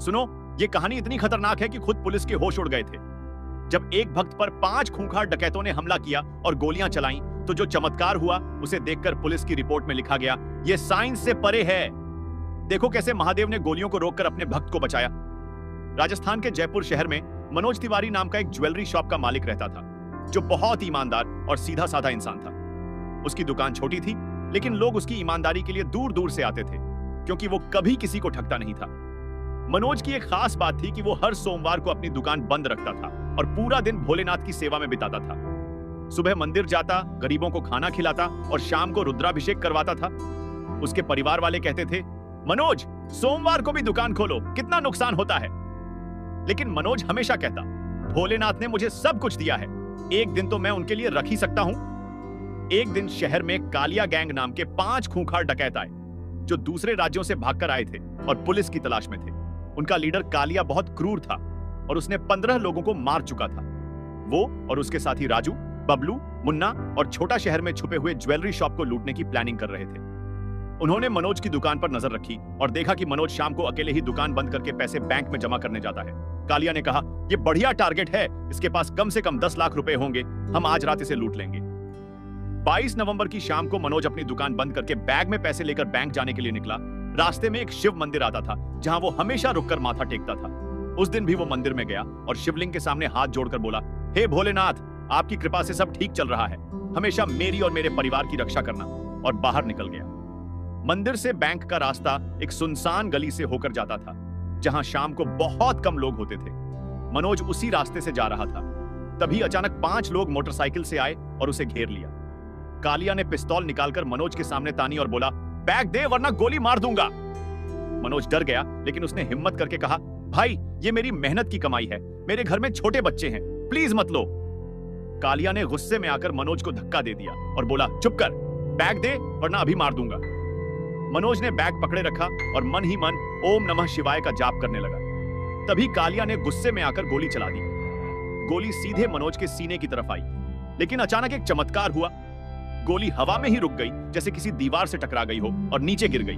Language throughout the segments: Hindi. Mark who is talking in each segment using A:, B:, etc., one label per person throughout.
A: सुनो, ये कहानी इतनी खतरनाक है कि खुद पुलिस के होश उड़ गए थे। जब एक भक्त पर 5 खूंखार डकैतों ने हमला किया और गोलियां चलाईं, तो जो चमत्कार हुआ उसे देखकर पुलिस की रिपोर्ट में लिखा गया, ये साइंस से परे है। देखो कैसे महादेव ने गोलियों को रोककर अपने भक्त को बचाया। राजस्थान के जयपुर शहर में मनोज तिवारी नाम का एक ज्वेलरी शॉप का मालिक रहता था, जो बहुत ईमानदार और सीधा साधा इंसान था। उसकी दुकान छोटी थी, लेकिन लोग उसकी ईमानदारी के लिए दूर दूर से आते थे, क्योंकि वो कभी किसी को ठगता नहीं था। मनोज की एक खास बात थी कि वो हर सोमवार को अपनी दुकान बंद रखता था और पूरा दिन भोलेनाथ की सेवा में बिताता था। सुबह मंदिर जाता, गरीबों को खाना खिलाता और शाम को रुद्राभिषेक करवाता था। उसके परिवार वाले कहते थे, मनोज, सोमवार को भी दुकान खोलो, कितना नुकसान होता है। लेकिन मनोज हमेशा कहता, भोलेनाथ ने मुझे सब कुछ दिया है, एक दिन तो मैं उनके लिए रख ही सकता हूं। एक दिन शहर में कालिया गैंग नाम के 5 खूंखार डकैत आए, जो दूसरे राज्यों से भागकर आए थे और पुलिस की तलाश में थे। उनका लीडर कालिया बहुत क्रूर था और उसने 15 लोगों को मार चुका था। वो और उसके साथी राजू, बबलू, मुन्ना और छोटा शहर में छुपे हुए ज्वेलरी शॉप को लूटने की प्लानिंग कर रहे थे। उन्होंने मनोज की दुकान पर नजर रखी और देखा कि मनोज शाम को अकेले ही दुकान बंद करके पैसे बैंक में जमा करने जाता है। कालिया ने कहा, ये बढ़िया टारगेट है, इसके पास कम से कम 10 लाख रुपए होंगे, हम आज रात इसे लूट लेंगे। 22 नवंबर की शाम को मनोज अपनी दुकान बंद करके बैग में पैसे लेकर बैंक जाने के लिए निकला। रास्ते में एक शिव मंदिर आता था, जहां वो हमेशा रुककर माथा टेकता था। उस दिन भी वो मंदिर में गया और शिवलिंग के सामने हाथ जोड़कर बोला, हे भोलेनाथ, आपकी कृपा से सब ठीक चल रहा है, हमेशा मेरी और मेरे परिवार की रक्षा करना, और बाहर निकल गया। मंदिर से बैंक का रास्ता एक सुनसान गली से होकर जाता था, जहां शाम को बहुत कम लोग होते थे। मनोज उसी रास्ते से जा रहा था। तभी अचानक 5 लोग मोटरसाइकिल से आए और उसे घेर लिया। कालिया ने पिस्तौल निकालकर मनोज के सामने तानी और बोला, बैग दे वरना गोली मार दूंगा। मनोज डर गया, लेकिन उसने हिम्मत करके कहा, भाई, ये मेरी मेहनत की कमाई है, मेरे घर में छोटे बच्चे हैं, प्लीज मत लो। कालिया ने गुस्से में आकर मनोज को धक्का दे दिया और बोला, चुप कर, बैग दे वरना अभी मार दूंगा। मनोज ने बैग पकड़े रखा और मन ही मन ओम नमः शिवाय का जाप करने लगा। तभी कालिया ने गुस्से में आकर गोली चला दी। गोली सीधे मनोज के सीने की तरफ आई, लेकिन अचानक एक चमत्कार हुआ। गोली हवा में ही रुक गई, जैसे किसी दीवार से टकरा गई हो और नीचे गिर गई।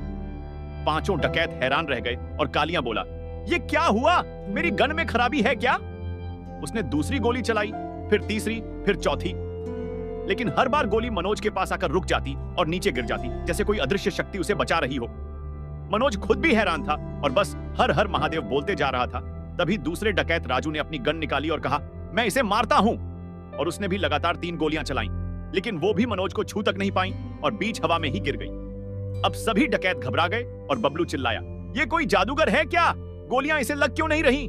A: 5 डकैत हैरान रह गए और कालिया बोला, ये क्या हुआ, मेरी गन में खराबी है क्या? उसने दूसरी गोली चलाई, फिर तीसरी, फिर चौथी, लेकिन हर बार गोली मनोज के पास आकर रुक जाती और नीचे गिर जाती, जैसे कोई अदृश्य शक्ति उसे बचा रही हो। मनोज खुद भी हैरान था और बस हर हर महादेव बोलते जा रहा था। तभी दूसरे डकैत राजू ने अपनी गन निकाली और कहा, मैं इसे मारता हूं, और उसने भी लगातार 3 गोलियां चलाईं, लेकिन वो भी मनोज को छू तक नहीं पाई और बीच हवा में ही गिर गई। अब सभी डकैत घबरा गए और बबलू चिल्लाया, ये कोई जादूगर है क्या, गोलियां इसे लग क्यों नहीं रही?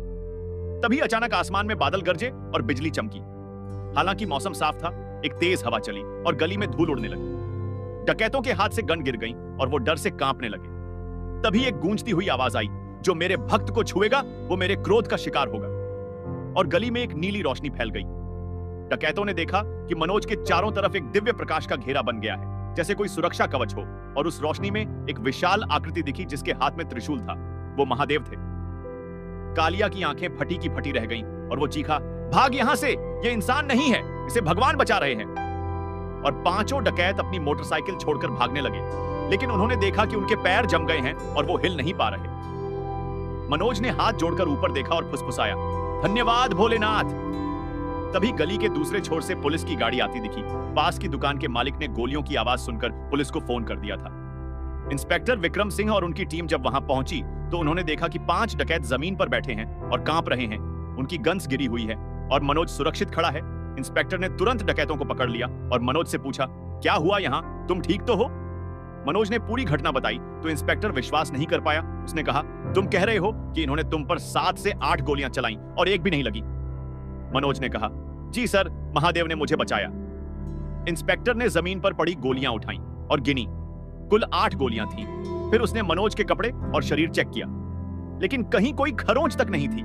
A: तभी अचानक आसमान में बादल गरजे और बिजली चमकी। हालांकि मौसम साफ था, एक तेज हवा चली और गली में धूल उड़ने लगी। डकैतों के हाथ से गन गिर गई और वो डर से कांपने लगे। तभी एक गूंजती हुई आवाज आई, जो मेरे भक्त को छुएगा वो मेरे क्रोध का शिकार होगा, और गली में एक नीली रोशनी फैल गई। डकैतों ने देखा कि मनोज के चारों तरफ एक दिव्य प्रकाश का घेरा बन गया है, जैसे कोई सुरक्षा कवच हो, और उस रोशनी में एक विशाल आकृति दिखी जिसके हाथ में त्रिशूल था। वो महादेव थे। कालिया की आंखें फटी की फटी रह गईं और वो चीखा, भाग यहां से, ये इंसान नहीं है, इसे भगवान बचा रहे हैं। और 5 डकैत अपनी मोटरसाइकिल छोड़कर भागने लगे, लेकिन उन्होंने देखा कि उनके पैर जम गए हैं और वो हिल नहीं पा रहे। मनोज ने हाथ जोड़कर ऊपर देखा और फुसफुसाया, धन्यवाद भोलेनाथ। तभी गली के दूसरे छोर से पुलिस की गाड़ी आती दिखी। पास की दुकान के मालिक ने गोलियों की आवाज सुनकर पुलिस को फोन कर दिया था। इंस्पेक्टर विक्रम सिंह और उनकी टीम जब वहां पहुंची तो उन्होंने देखा कि 5 डकैत जमीन पर बैठे हैं और कांप रहे हैं। उनकी गन्स गिरी हुई है और मनोज सुरक्षित खड़ा है। इंस्पेक्टर ने तुरंत डकैतों को पकड़ लिया और मनोज से पूछा, क्या हुआ यहाँ, तुम ठीक तो हो? मनोज ने पूरी घटना बताई तो इंस्पेक्टर विश्वास नहीं कर पाया। उसने कहा, तुम कह रहे हो कि इन्होंने तुम पर 7 से 8 गोलियां चलाई और एक भी नहीं लगी? मनोज ने कहा, जी सर, महादेव ने मुझे बचाया। इंस्पेक्टर ने जमीन पर पड़ी गोलियां उठाई और गिनी, कुल 8 गोलियां थीं। फिर उसने मनोज के कपड़े और शरीर चेक किया, लेकिन कहीं कोई खरोंच तक नहीं थी।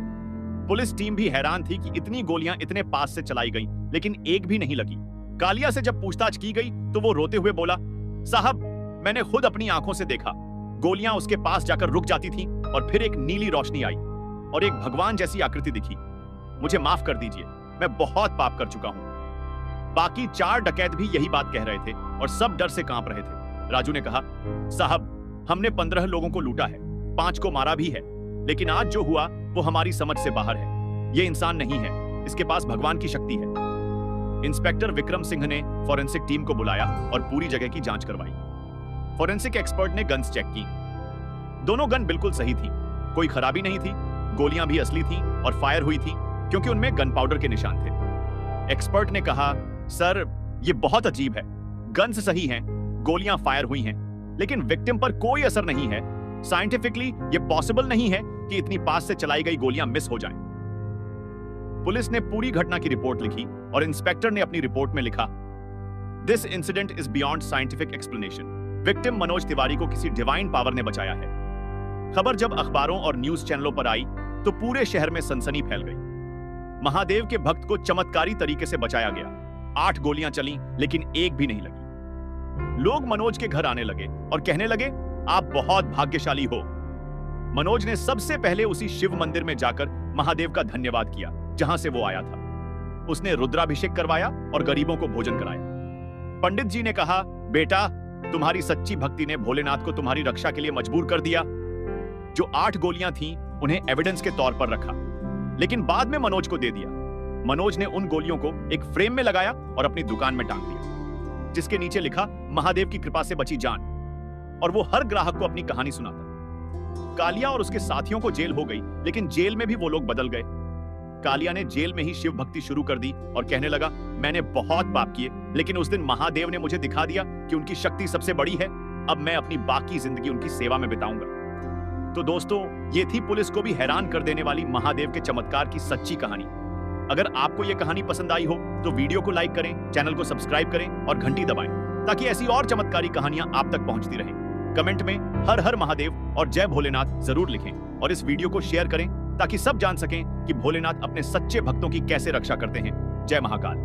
A: पुलिस टीम भी हैरान थी कि इतनी गोलियां इतने पास से चलाई गईं, लेकिन एक भी नहीं लगी। कालिया से जब पूछताछ की गई तो वो रोते हुए बोला, साहब, मैंने खुद अपनी आंखों से देखा, गोलियां उसके पास जाकर रुक जाती थीं और फिर एक नीली रोशनी आई और एक भगवान जैसी आकृति दिखी। मुझे माफ कर दीजिए, मैं बहुत पाप कर चुका हूं। बाकी 4 डकैत भी यही बात कह रहे थे और सब डर से कांप रहे थे। राजू ने कहा, साहब, हमने 15 लोगों को लूटा है, 5 को मारा भी है, लेकिन आज जो हुआ वो हमारी समझ से बाहर है। ये इंसान नहीं है, इसके पास भगवान की शक्ति है। इंस्पेक्टर विक्रम सिंह ने फॉरेंसिक टीम को बुलाया और पूरी जगह की जांच करवाई। फॉरेंसिक एक्सपर्ट ने गन्स चेक की। दोनों गन बिल्कुल सही थी, कोई खराबी नहीं थी। गोलियां भी असली थी और फायर हुई थी क्योंकि उनमें गन पाउडर के निशान थे। एक्सपर्ट ने कहा, सर ये बहुत अजीब है, गन्स सही हैं, गोलियां फायर हुई हैं, लेकिन विक्टिम पर कोई असर नहीं है। साइंटिफिकली ये पॉसिबल नहीं है कि इतनी पास से चलाई गई गोलियां मिस हो जाएं। पुलिस ने पूरी घटना की रिपोर्ट लिखी और इंस्पेक्टर ने अपनी रिपोर्ट में लिखा, this incident is beyond scientific explanation. Victim Manoj Tiwari को किसी डिवाइन पावर ने बचाया है। खबर जब अखबारों और न्यूज चैनलों पर आई तो पूरे शहर में सनसनी फैल गई। महादेव के भक्त को चमत्कारी तरीके से बचाया गया। 8 गोलियां चली लेकिन एक भी नहीं लगी। लोग मनोज के घर आने लगे और कहने लगे, आप बहुत भाग्यशाली हो। मनोज ने सबसे पहले उसी शिव मंदिर में जाकर महादेव का धन्यवाद किया जहां से वो आया था। उसने रुद्राभिषेक करवाया और गरीबों को भोजन कराया। पंडित जी ने कहा, बेटा तुम्हारी सच्ची भक्ति ने भोलेनाथ को तुम्हारी रक्षा के लिए मजबूर कर दिया। जो 8 गोलियां थीं उन्हें एविडेंस के तौर पर रखा, लेकिन बाद में मनोज को दे दिया। मनोज ने उन गोलियों को एक फ्रेम में लगाया और अपनी दुकान में टांग दिया, जिसके नीचे लिखा, महादेव की कृपा से बची जान। और वो हर ग्राहक को अपनी कहानी सुनाता। कालिया और उसके साथियों को जेल हो गई, लेकिन जेल में भी वो लोग बदल गए। कालिया ने जेल में ही शिव भक्ति शुरू कर दी और कहने लगा, मैंने बहुत पाप किए, लेकिन उस दिन महादेव ने मुझे दिखा दिया कि उनकी शक्ति सबसे बड़ी है। अब मैं अपनी बाकी जिंदगी उनकी सेवा में बिताऊंगा। तो दोस्तों, ये थी पुलिस को भी हैरान कर देने वाली महादेव के चमत्कार की सच्ची कहानी। अगर आपको ये कहानी पसंद आई हो तो वीडियो को लाइक करें, चैनल को सब्सक्राइब करें और घंटी दबाएं ताकि ऐसी और चमत्कारी कहानियां आप तक पहुंचती रहें। कमेंट में हर हर महादेव और जय भोलेनाथ जरूर लिखें और इस वीडियो को शेयर करें ताकि सब जान सकें कि भोलेनाथ अपने सच्चे भक्तों की कैसे रक्षा करते हैं। जय महाकाल।